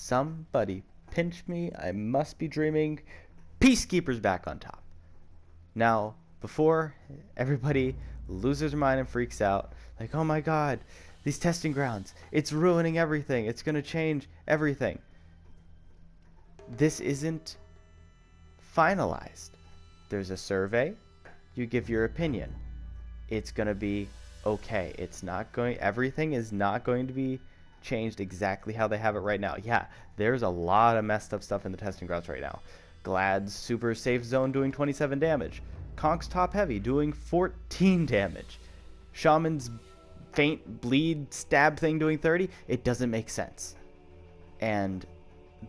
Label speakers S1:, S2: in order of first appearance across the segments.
S1: Somebody pinch me. I must be dreaming. Peacekeeper's back on top. Now, before everybody loses their mind and freaks out, like, oh my god, these testing grounds, it's ruining everything. It's going to change everything. This isn't finalized. There's a survey. You give your opinion. It's going to be okay. Everything is not going to be changed exactly how they have it right now. Yeah, there's a lot of messed up stuff in the testing grounds right now. Glad's super safe zone doing 27 damage. Conk's top heavy doing 14 damage. Shaman's faint bleed stab thing doing 30. It doesn't make sense. And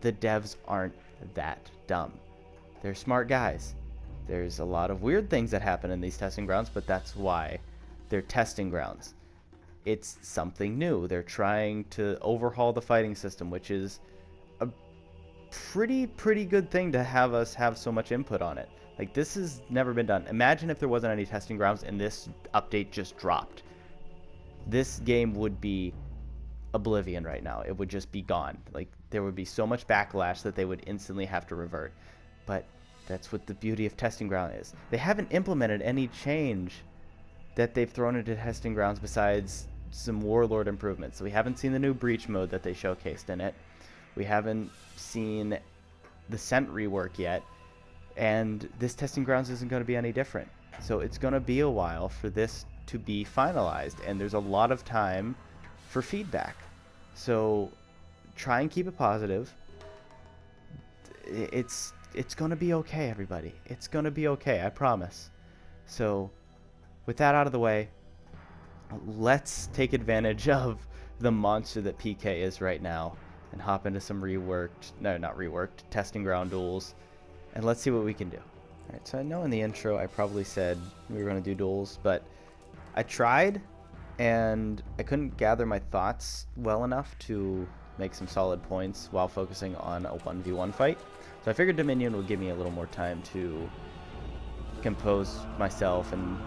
S1: the devs aren't that dumb. They're smart guys. There's a lot of weird things that happen in these testing grounds, but that's why they're testing grounds. It's something new. They're trying to overhaul the fighting system, which is a pretty good thing to have us have so much input on it. Like, this has never been done. Imagine if there wasn't any testing grounds and this update just dropped. This game would be oblivion right now. It would just be gone. Like, there would be so much backlash that they would instantly have to revert. But that's what the beauty of testing ground is. They haven't implemented any change that they've thrown into testing grounds besides some warlord improvements. So we haven't seen the new breach mode that they showcased in it. We haven't seen the scent rework yet. And this testing grounds isn't going to be any different. So it's going to be a while for this to be finalized. And there's a lot of time for feedback. So try and keep it positive. It's going to be okay, everybody. It's going to be okay, I promise. So with that out of the way, let's take advantage of the monster that PK is right now and hop into some testing ground duels, and let's see what we can do. Alright, so I know in the intro I probably said we were going to do duels, but I tried and I couldn't gather my thoughts well enough to make some solid points while focusing on a 1v1 fight. So I figured Dominion would give me a little more time to compose myself and,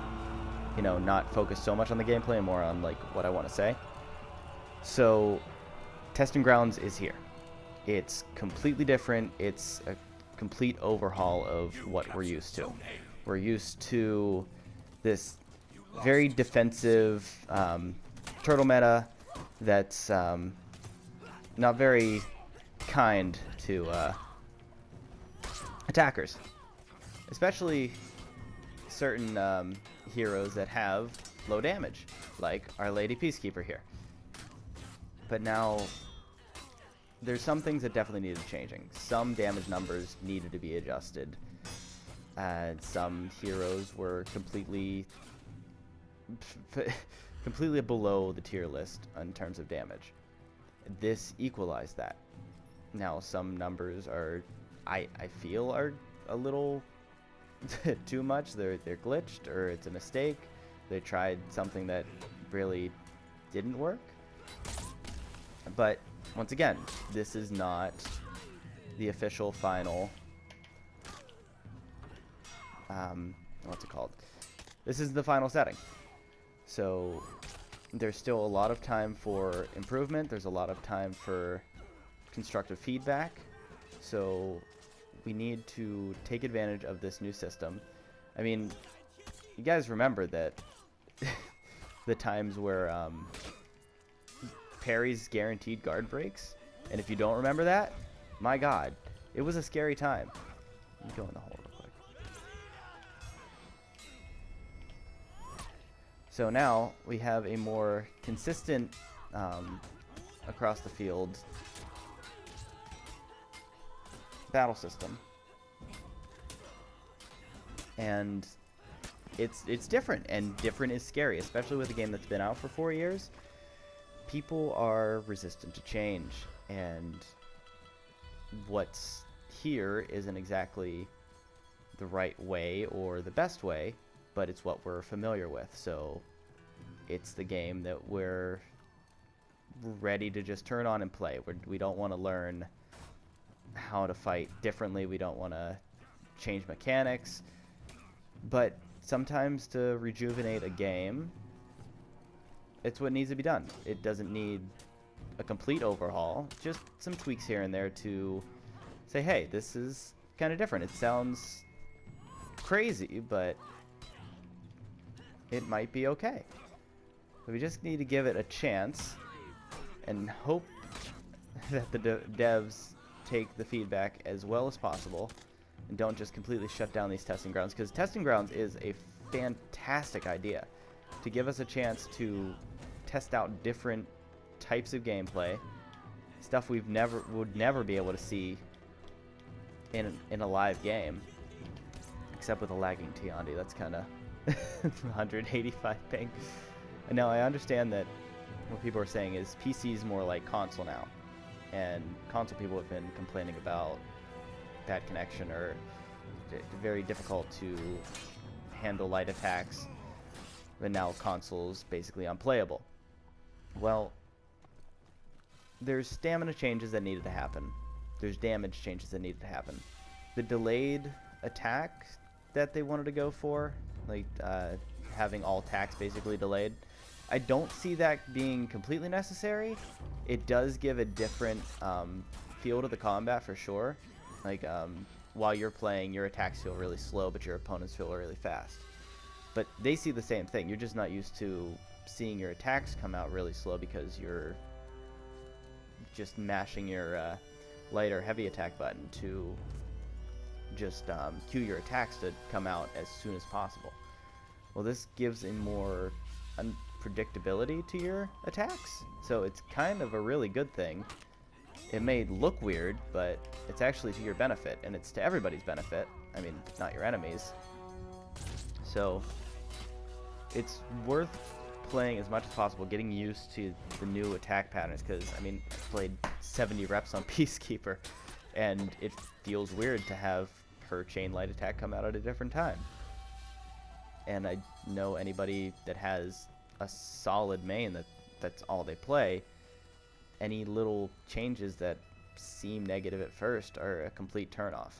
S1: you know, not focus so much on the gameplay and more on like what I want to say. So testing grounds is here. It's completely different. It's a complete overhaul of what we're used to. We're used to this very defensive turtle meta that's not very kind to attackers, especially certain heroes that have low damage, like Our Lady Peacekeeper here. But now there's some things that definitely needed changing. Some damage numbers needed to be adjusted. Some heroes were completely below the tier list in terms of damage. This equalized that. Now some numbers are, I feel, are a little too much. They're glitched, or it's a mistake. They tried something that really didn't work. But once again, this is not the official final what's it called? This is the final setting. So there's still a lot of time for improvement. There's a lot of time for constructive feedback. So we need to take advantage of this new system. I mean, you guys remember that the times where parries guaranteed guard breaks? And if you don't remember that, my god, it was a scary time. Let me go in the hole real quick. So now we have a more consistent across the field battle system, and it's different, and different is scary, especially with a game that's been out for 4 years. People are resistant to change, and what's here isn't exactly the right way or the best way, but it's what we're familiar with. So it's the game that we're ready to just turn on and play. We don't want to learn how to fight differently. We don't want to change mechanics. But sometimes to rejuvenate a game, it's what needs to be done. It doesn't need a complete overhaul, just some tweaks here and there to say, hey, this is kind of different. It sounds crazy, but it might be okay. So we just need to give it a chance and hope that the devs take the feedback as well as possible and don't just completely shut down these testing grounds, because testing grounds is a fantastic idea to give us a chance to test out different types of gameplay, stuff would never be able to see in a live game, except with a lagging Tiandi. That's kind of 185 ping. And now I understand that what people are saying is PC is more like console now, and console people have been complaining about bad connection or very difficult to handle light attacks, but now console's basically unplayable. Well, there's stamina changes that needed to happen. There's damage changes that needed to happen. The delayed attack that they wanted to go for, like having all attacks basically delayed, I don't see that being completely necessary. It does give a different feel to the combat for sure. Like while you're playing, your attacks feel really slow, but your opponents feel really fast. But they see the same thing. You're just not used to seeing your attacks come out really slow because you're just mashing your light or heavy attack button to just cue your attacks to come out as soon as possible. Well, this gives a more unpredictability to your attacks, so it's kind of a really good thing. It may look weird, but it's actually to your benefit, and it's to everybody's benefit. I mean, not your enemies. So it's worth playing as much as possible, getting used to the new attack patterns, because I mean, I played 70 reps on Peacekeeper, and it feels weird to have her chain light attack come out at a different time. And I know anybody that has a solid main that's all they play, any little changes that seem negative at first are a complete turnoff.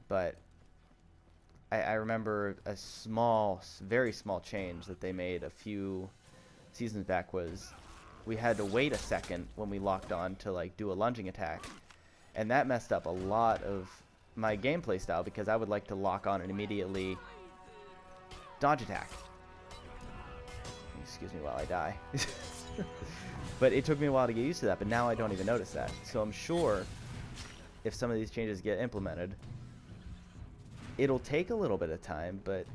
S1: But I remember a small, very small change that they made a few seasons back was we had to wait a second when we locked on to like do a lunging attack, and that messed up a lot of my gameplay style because I would like to lock on and immediately dodge attack. Excuse me while I die. But it took me a while to get used to that, but now I don't even notice that. So I'm sure if some of these changes get implemented, it'll take a little bit of time, but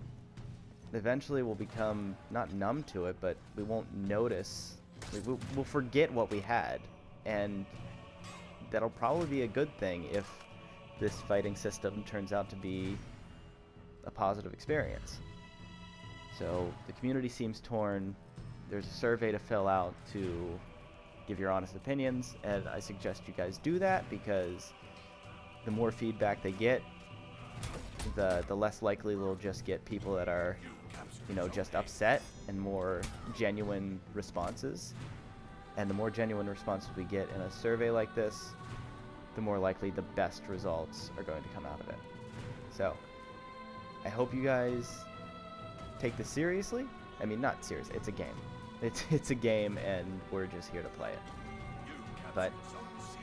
S1: eventually we'll become not numb to it, but we won't notice. We'll forget what we had, and that'll probably be a good thing if this fighting system turns out to be a positive experience. So the community seems torn. There's a survey to fill out to give your honest opinions, and I suggest you guys do that, because the more feedback they get, the less likely they'll just get people that are, you know, just upset, and more genuine responses. And the more genuine responses we get in a survey like this, the more likely the best results are going to come out of it. So I hope you guys take this seriously. I mean, not seriously, it's a game. It's a game, and we're just here to play it. But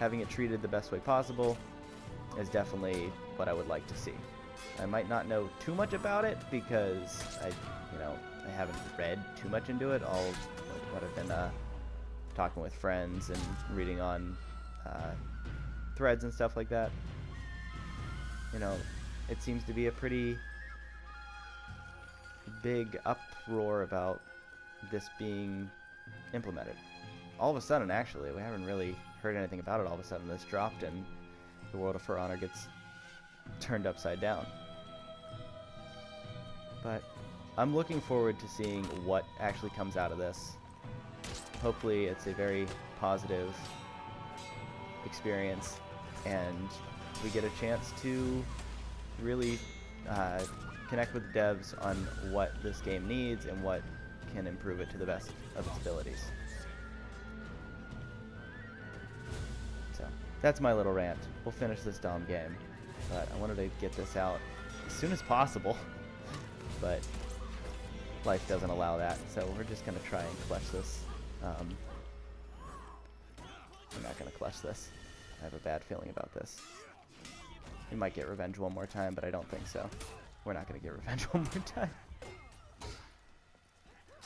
S1: having it treated the best way possible is definitely what I would like to see. I might not know too much about it because I haven't read too much into it. All what I've been talking with friends and reading on threads and stuff like that. You know, it seems to be a pretty big uproar about this being implemented. All of a sudden, actually, we haven't really heard anything about it. All of a sudden, this dropped and the world of For Honor gets turned upside down. But I'm looking forward to seeing what actually comes out of this. Hopefully it's a very positive experience, and we get a chance to really connect with the devs on what this game needs and what can improve it to the best of its abilities. So that's my little rant. We'll finish this Dom game, but I wanted to get this out as soon as possible, but life doesn't allow that, so we're just going to try and flesh this flush this. I have a bad feeling about this. We might get revenge one more time, but I don't think so. We're not going to get revenge one more time.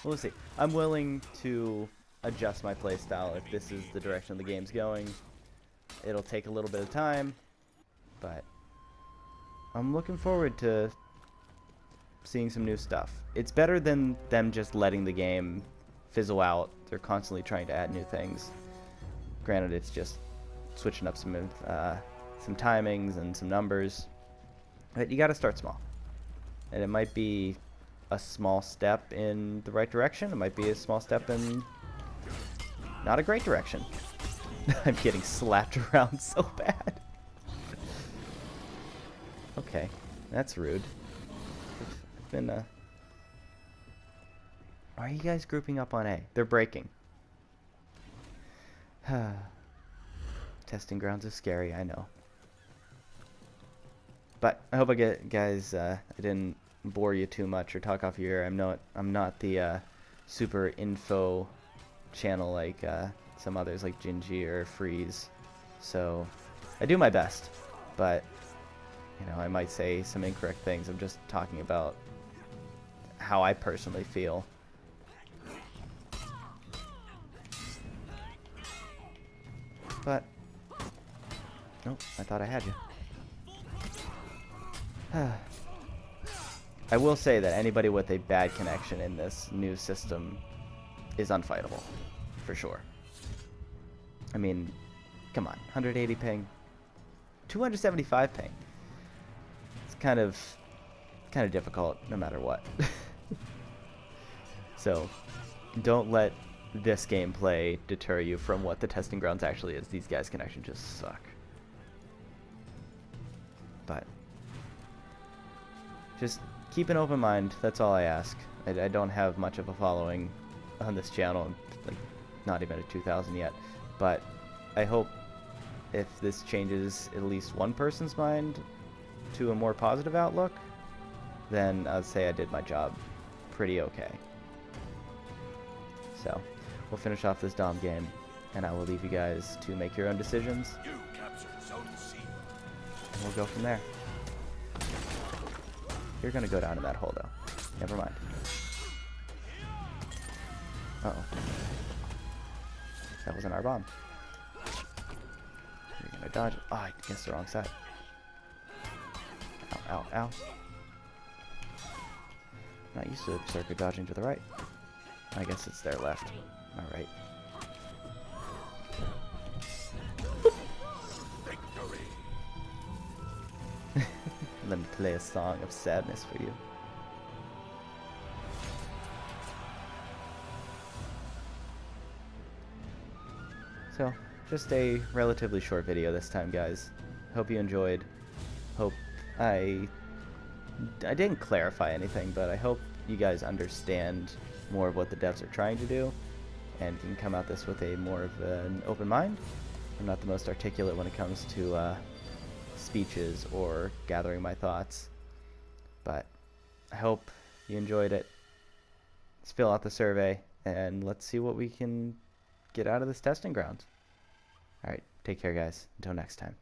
S1: Well, let's see. I'm willing to adjust my playstyle if this is the direction the game's going. It'll take a little bit of time, but I'm looking forward to seeing some new stuff. It's better than them just letting the game fizzle out. They're constantly trying to add new things. Granted, it's just switching up some timings and some numbers. But you got to start small. And it might be a small step in the right direction. It might be a small step in not a great direction. I'm getting slapped around so bad. Okay, that's rude. It's been Why are you guys grouping up on A? They're breaking. Testing grounds is scary, I know. But I hope I didn't bore you too much or talk off your ear. I'm not the super info channel like some others like Gingy or Freeze. So I do my best, but you know, I might say some incorrect things. I'm just talking about how I personally feel. But oh, I thought I had you. I will say that anybody with a bad connection in this new system is unfightable, for sure. I mean, come on, 180 ping, 275 ping. It's kind of difficult, no matter what. So, don't let this gameplay deter you from what the testing grounds actually is. These guys' connection just suck. But just keep an open mind. That's all I ask. I don't have much of a following on this channel, like not even at 2,000 yet. But I hope if this changes at least one person's mind to a more positive outlook, then I'd say I did my job pretty okay. So we'll finish off this Dom game, and I will leave you guys to make your own decisions. You captured Zone C. And we'll go from there. You're gonna go down in that hole, though. Never mind. Uh-oh. That wasn't our bomb. You're gonna dodge it. Oh, I guessed the wrong side. Ow, ow, ow. Not used to circuit dodging to the right. I guess it's their left. Alright. Victory! Let me play a song of sadness for you. So, just a relatively short video this time, guys. Hope you enjoyed. Hope I didn't clarify anything, but I hope you guys understand more of what the devs are trying to do and can come at this with a more of an open mind. I'm not the most articulate when it comes to speeches or gathering my thoughts, but I hope you enjoyed it. Let's fill out the survey and let's see what we can get out of this testing ground. Alright, take care guys. Until next time.